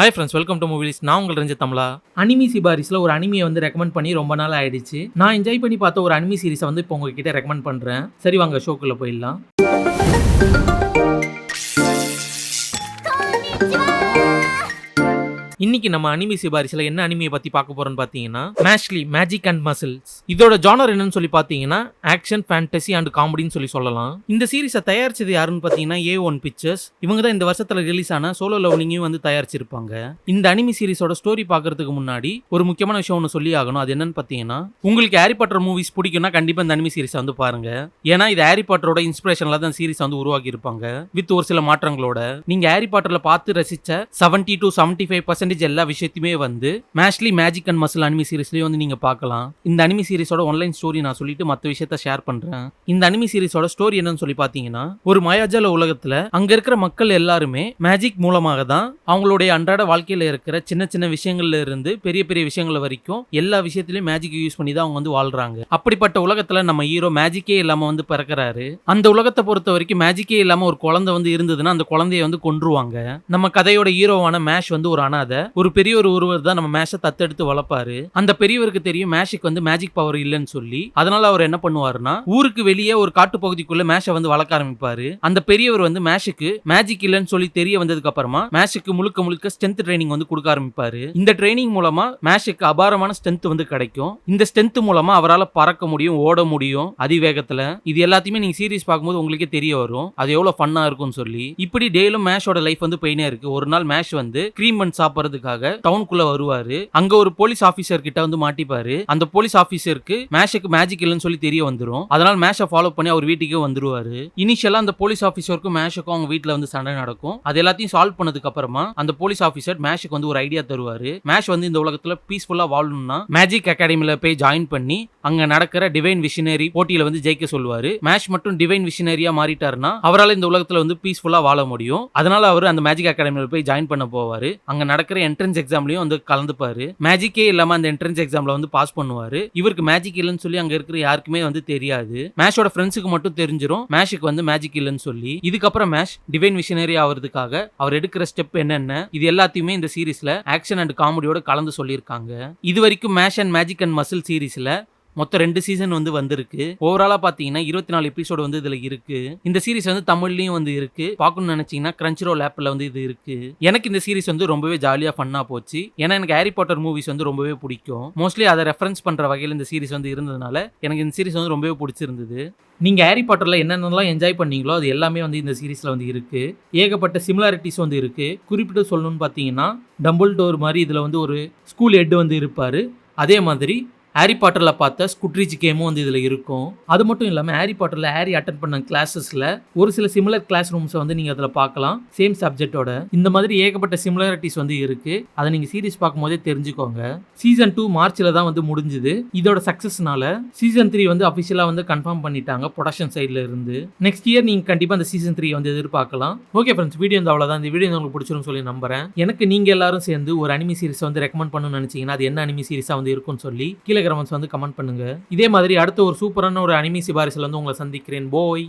Hi friends, welcome to movies. நான் உங்கள் ரஞ்சித் தமிழா. Anime சிபாரிஸில் ஒரு அனிமியை வந்து ரெக்கமெண்ட் பண்ணி ரொம்ப நாள் ஆயிடுச்சு. நான் என்ஜாய் பண்ணி பார்த்த ஒரு அனிமி சீரிஸை வந்து இப்போ உங்ககிட்ட ரெக்கமெண்ட் பண்ணுறேன். சரி வாங்க ஷோக்குள்ளே போயிடலாம். இன்னைக்கு நம்ம அனிமி சிபாரிசில என்ன அனிமியை பத்தி பார்க்க போறோம்னு பாத்தீங்கன்னா மேஷ்லி மேஜிக் அண்ட் மசில்ஸ். இதோட ஜானர் என்னன்னு சொல்லி பாத்தீங்கன்னா ஆக்ஷன், ஃபேண்டசி அண்ட் காமெடின்னு சொல்லலாம். இந்த சீரிஸை தயாரிச்சது யாருன்னு பாத்தீங்கன்னா A1 பிக்சர்ஸ். இவங்க தான் இந்த வருஷத்துல ரிலீஸ் ஆன சோலோ லெவலிங்கையும் வந்து தயாரிச்சிருப்பாங்க. இந்த அனிமி சீரிஸோட ஸ்டோரி பாக்குறதுக்கு முன்னாடி ஒரு முக்கியமான விஷயம் ஒன்று சொல்லி ஆகணும். அது என்னன்னு பாத்தீங்கன்னா, உங்களுக்கு ஹாரி பாட்டர் மூவிஸ் பிடிக்கும்னா கண்டிப்பா இந்த அனிமி சீரிஸை வந்து பாருங்க. ஏன்னா இது ஹாரி பாட்டரோட இன்ஸ்பிரேஷன்ல தான் சீரிஸ் வந்து உருவாக்கி இருப்பாங்க, வித் ஒரு சில மாற்றங்களோட. நீங்க ஹாரி பாட்டர்ல பார்த்து ரசிச்ச 70 to 75% எல்லா விஷயத்தையுமே வந்து Mashle magic and muscle anime சீரிஸ்லயே வந்து நீங்க பார்க்கலாம். இந்த அனிமி சீரிஸோட ஆன்லைன் ஸ்டோரி நான் சொல்லிட்டு மற்ற விஷயத்த ஷேர் பண்றேன். இந்த அனிமி சீரிஸோட ஸ்டோரி என்னன்னு சொல்லி பாத்தீங்கன்னா, ஒரு மாயாஜால உலகத்துல அங்க இருக்கிற மக்கள் எல்லாருமே மேஜிக் மூலமாக தான் அவங்களுடைய அன்றாட வாழ்க்கையில இருக்கிற சின்ன சின்ன விஷயங்கள்ல இருந்து பெரிய பெரிய விஷயங்கள் வரைக்கும் எல்லா விஷயத்திலயும் மேஜிக் யூஸ் பண்ணி தான் அவங்க வந்து வாழ்றாங்க. அப்படிப்பட்ட உலகத்துல நம்ம ஹீரோ மேஜிக்கே இல்லாம வந்து பிறக்கிறாரு. அந்த உலகத்தை பொறுத்த வரைக்கும் மேஜிக்கே இல்லாம ஒரு குழந்தை வந்து இருந்ததுன்னா அந்த குழந்தைய வந்து கொன்றுவாங்க. நம்ம கதையோட ஹீரோவான மேஷ் வந்து ஒரு அனாதை. ஒரு பெரிய ஒருவர் தான் நம்ம மேஷை தத்தெடுத்து வளர்ப்பாரு. அந்த பெரியவருக்கு தெரியும் மேஷுக்கு வந்து மேஜிக் பவர் இல்லைன்னு சொல்லி. அதனால அவர் என்ன பண்ணுவாருன்னா, ஊருக்கு வெளியே ஒரு காட்டு பகுதிக்குள்ள மேஷை வந்து வளர்க்க ஆரம்பிப்பாரு. அந்த பெரியவர் வந்து மேஷுக்கு மேஜிக் இல்லைன்னு சொல்லி தெரிய வந்ததுக்கு அப்புறமா மேஷுக்கு முழுக்க ஸ்ட்ரென்த் ட்ரைனிங் வந்து கொடுக்க ஆரம்பிப்பாரு. இந்த ட்ரைனிங் மூலமா மேஷுக்கு அபாரமான ஸ்ட்ரென்த் வந்து கிடைக்கும். இந்த ஸ்ட்ரென்த் மூலமா அவரால் பறக்க முடியும், ஓட முடியும் அதிவேகத்துல. இது எல்லாத்தையுமே நீங்க சீரிஸ் பார்க்கும்போது உங்களுக்கே தெரிய வரும் அது எவ்வளவு ஃபன்னா இருக்கும்னு சொல்லி. இப்படி டெய்லும் மேஷோட லைஃப் வந்து போயினே இருக்கு. ஒரு நாள் மேஷ் வந்து கிரீம் பன் சாப்பிடுறதுக்காக டவுனுக்குள்ள வருவாரு. அங்க ஒரு போலீஸ் ஆபீசர் கிட்ட வந்து மாட்டிப்பாரு. அந்த போலீஸ் ஆபீசருக்கு மேஷுக்கு மேஜிக் இல்லைன்னு சொல்லி தெரிய வந்துரும். அதனால மேஷை ஃபாலோ பண்ணி அவர் வீட்டுக்கே வந்துருவாரு. இனிஷியலா அந்த போலீஸ் ஆபீசருக்கும் மேஷுக்கும் அவங்க வீட்டுல வந்து சண்டை நடக்கும். அது எல்லாத்தையும் சால்வ் பண்ணதுக்கு அப்புறமா அந்த போலீஸ் ஆபீசர் மேஷுக்கு வந்து ஒரு ஐடியா தருவாரு. மேஷ் வந்து இந்த உலகத்துல பீஸ்ஃபுல்லா வாழணும்னா மேஜிக் அகாடமில போய் ஜாயின் பண்ணி அங்க நடக்கிற டிவைன் விஷனரி போட்டியில வந்து ஜெயிக்க சொல்லுவாரு. மேஷ் மட்டும் டிவைன் விஷனரியா மாறிட்டாருன்னா அவரால் இந்த உலகத்துல வந்து பீஸ்ஃபுல்லா வாழ முடியும். அதனால அவர் அந்த மேஜிக் அகாடமில போய் ஜாயின் பண்ண போவாரு. அங்க நடக்கிற என்ட்ரன்ஸ் எக்ஸாம்லயும் வந்து கலந்துப்பாரு. மேஜிக்கே இல்லாம அந்த என்ட்ரன்ஸ் எக்ஸாம்ல வந்து பாஸ் பண்ணுவாரு. இவருக்கு மேஜிக் இல்லைன்னு சொல்லி அங்க இருக்கிற யாருக்குமே வந்து தெரியாது. மேஷோட ஃப்ரெண்ட்ஸுக்கு மட்டும் தெரிஞ்சிரும் மேஷுக்கு வந்து மேஜிக் இல்லைன்னு சொல்லி. இதுக்கப்புறம் மேஷ் டிவைன் விஷனரி ஆகிறதுக்காக அவர் எடுக்கிற ஸ்டெப் என்னென்ன இது எல்லாத்தையுமே இந்த சீரிஸ்ல ஆக்ஷன் அண்ட் காமெடியோட கலந்து சொல்லியிருக்காங்க. இது வரைக்கும் Mash and magic and muscle சீரிஸ்ல மொத்தம் 2 சீசன் வந்து வந்திருக்கு. ஓவராலா பாத்தீங்கன்னா 24 எபிசோடு வந்து இதுல இருக்கு. இந்த சீரிஸ் வந்து தமிழ்லயும் வந்து இருக்கு. பார்க்கணும்னு நினைச்சீங்கன்னா கிரன்ச்சிரோல் ஆப்ல வந்து இது இருக்கு. எனக்கு இந்த சீரிஸ் வந்து ரொம்பவே ஜாலியா ஃபன்னா போச்சு. ஏன்னா எனக்கு ஹாரி பாட்டர் மூவிஸ் வந்து ரொம்பவே பிடிக்கும். மோஸ்ட்லி அதை ரெஃபரன்ஸ் பண்ற வகையில் இந்த சீரிஸ் வந்து இருந்ததுனால எனக்கு இந்த சீரிஸ் வந்து ரொம்பவே பிடிச்சிருந்தது. நீங்க ஹாரி பாட்டர்ல என்னென்னலாம் என்ஜாய் பண்ணீங்களோ அது எல்லாமே வந்து இந்த சீரிஸ்ல வந்து இருக்கு. ஏகப்பட்ட சிமிலாரிட்டிஸ் வந்து இருக்கு. குறிப்பிட்டு சொல்லணும்னு பாத்தீங்கன்னா, டம்பிள்டோர் மாதிரி இதுல வந்து ஒரு ஸ்கூல் ஹெட் வந்து இருப்பாரு. அதே மாதிரி ஹாரி பாட்டர்ல பார்த்த ஸ்குட்ரிச் கேமும் வந்து இதுல இருக்கும். அது மட்டும் இல்லாம ஹாரி பாட்டர்ல ஹாரி அட்டெண்ட் பண்ண கிளாஸஸ்ல ஒரு சில சிமிலர் கிளாஸ் ரூம்ஸ் வந்து நீங்க அதுல பார்க்கலாம், சேம் சப்ஜெக்டோட. இந்த மாதிரி ஏகப்பட்ட சிமிலாரிட்டிஸ் வந்து இருக்கு. அதை நீங்க சீரிஸ் பார்க்கும்போதே தெரிஞ்சுக்கோங்க. சீசன் 2 மார்ச்ல தான் வந்து முடிஞ்சுது. இதோட சக்சஸ்னால சீசன் 3 வந்து அபிஷியலா வந்து கன்ஃபார்ம் பண்ணிட்டாங்க ப்ரொடக்ஷன் சைட்ல இருந்து. நெக்ஸ்ட் இயர் நீங்க கண்டிப்பா அந்த சீசன் 3 வந்து எதிர்பார்க்கலாம். ஓகே ஃப்ரெண்ட்ஸ், வீடியோ வந்து அவ்வளவுதான். இந்த வீடியோ உங்களுக்கு பிடிச்சிருன்னு சொல்லி நம்புறேன். எனக்கு நீங்க எல்லாரும் சேர்ந்து ஒரு அனிமி சீரிஸ் வந்து ரெக்கமெண்ட் பண்ணணும்னு நினைச்சீங்கன்னா அது என்ன அனிமி சீரிஸா வந்து இருக்கும்னு சொல்லி கீழே வந்து கமெண்ட் பண்ணுங்க. இதே மாதிரி அடுத்த ஒரு சூப்பரான ஒரு அனிமி சிபாரிசுல வந்து உங்களை சந்திக்கிறேன். போய்